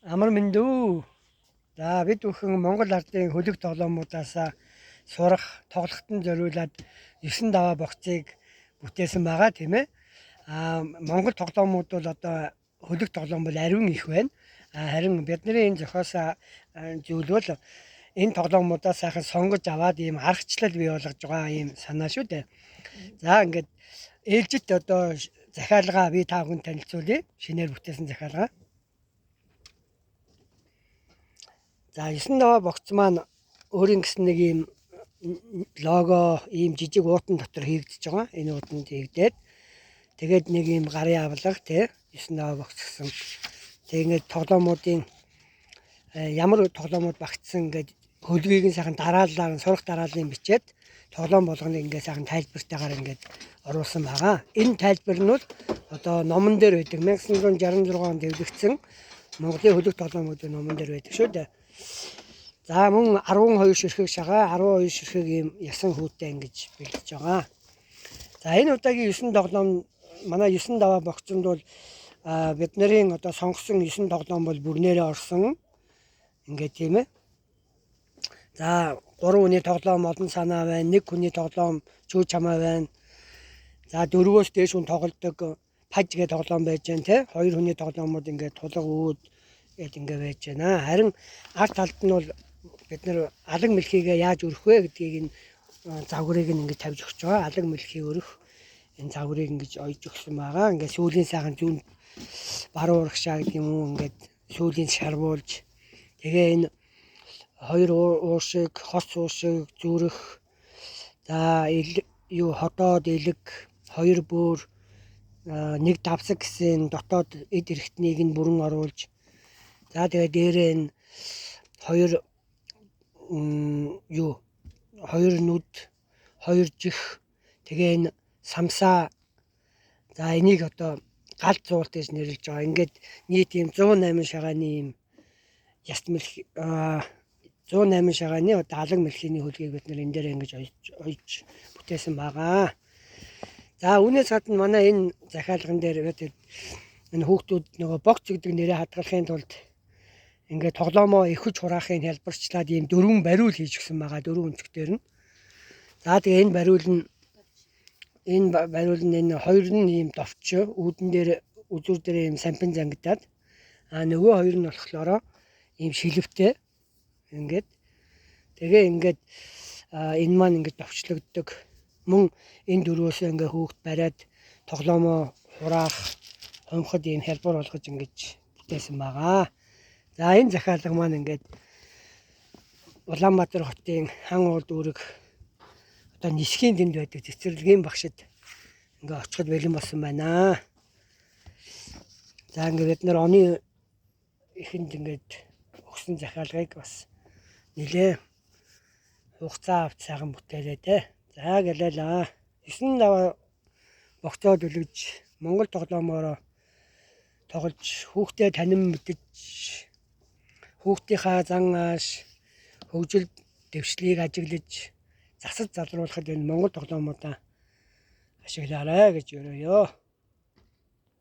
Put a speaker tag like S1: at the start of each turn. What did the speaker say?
S1: Амар мэнд үү. За бид бүхэн Монгол ардын хөлөг тоглоомуудаас сурах, тоглохтон зориулаад 9 даваа богцыг бүтээсэн байгаа тийм ээ. Монгол тоглоомууд бол одоо хөлөг тоглоом бол ариун их байна. Харин бидний энэ зохиос зүйл бол энэ тоглоомуудаас сайхан сонгож аваад ийм аргачлал бий болгож байгаа ийм санаа шүү дээ. За ингээд ээлжит одоо захиалга би та бүхэнд танилцуулъя. Шинээр бүтээсэн захиалга. За 9 даваа богц маань өөрийн гэсэн нэг ийм лого ийм жижиг уутан дотор хийгдэж байгаа. Энэ уутанд хийгдээд тэгээд нэг ийм гарын авлага тий 9 даваа богц гэсэн. Тэг ингээд тоглоомуудын ямар тоглоомууд багтсан ингээд хөлгийг нь сайхан дарааллаар сурах дарааллын бичээд тоглоом болгоныг ингээд сайхан тайлбартаагаар ингээд оруулсан байгаа. Энэ тайлбар нь бол одоо номон дээр байдаг 1966 онд хэвлэгдсэн Монголын хөлөг тоглоомуудын номон дээр байдаг шүү дээ. За мөн 12 ширхэг шагаа 12 ширхэг ийм ясан хүүтэй ингэж бэлдэж байгаа. За энэ удаагийн 9 тоглоом манай 9 даваа богцонд бол бидний одоо сонгосон 9 тоглоом бол бүрнээрээ орсон. Ингээд тийм ээ. За 3 хүний тоглоом олон санаа байна. 1 хүний тоглоом чүү чамаа байна. За 4-өөс дээш хүн тоглодог паж гэдэг тоглоом байж байна те. 2 хүний тоглоомод ингээд тулга үүд гэдэг ингээд байж байна. Харин арт талд нь бол бид нэр алаг мэлхийгээ яаж өрөх вэ гэдгийг энэ загварыг ингээд тавьж өгч байгаа. Алаг мэлхий өрөх энэ загварыг ингэж ойж өгсөн байгаа. Ингээд сүүлийн сайхан зүүн баруун урагшаа гэдэг юм уу ингээд сүүлийн шарвуулж тэгээ энэ 2 уушиг, хос уушиг, зүрх за юу хотоод элэг 2 бөөр 1 давсаг гэсэн дотоод эд эрхтнийг нь бүрэн оруулж за тэгээ дээрээ энэ 2 нүд 2 жих тэгээ энэ самсаа за энийг одоо галт зуулт гэж нэрлэж байгаа. Ингээд нийт ийм 108 шагааны ийм яст мэлх 108 шагааны одоо алаг мэлхийний хөлгийг бид нэр энэ дээр ингэж ойж бүтээсэн байгаа. За үүнээс гадна манай энэ захиалган дээр энэ хүүхдүүд нөгөө богц гэдэг нэрээ хадгалахын тулд ингээд тоглоомоо их хүч хураахын хэлбэрчлээд ийм 4 бариул хийж өгсөн байгаа 4 өнцгтөр нь. За тэгээ энэ бариул нь энэ 2 нь ийм довч үүдэн дээр үзүр дээр ийм сампин зангидаад нөгөө 2 нь болохоор ийм шилвтэй ингээд тэгээ ингээд энэ маань ингээд довчлогддог. Мөн энэ дөрвөөсөө ингээ хүүхд бариад тоглоомоо хураах хомход ийм хэлбэр болгож ингэж бүтээсэн байгаа. За энэ захиалга маань ингээд Улаанбаатар хотын хан уул дүүрэг одоо нисхийн дэнд байдаг цэцэрлэгийн багшид ингээ очиход бэлэн болсон байна. За ингээ бид нар оны эхэнд ингээд өгсөн захиалгыг бас нэлээ хугацаа авч сайхан бүтээлээ те. За гэлээ 9 даваа богцоо дүлгэж Монгол тоглоомоор тоглож хүүхдээ танин мэдж хүүхдийнхаа зан ааш хөгжил дэвшлийг ажиглаж засаж залруулахад энэ Монгол тоглоомуудаа ашиглаарай гэж өрөөё.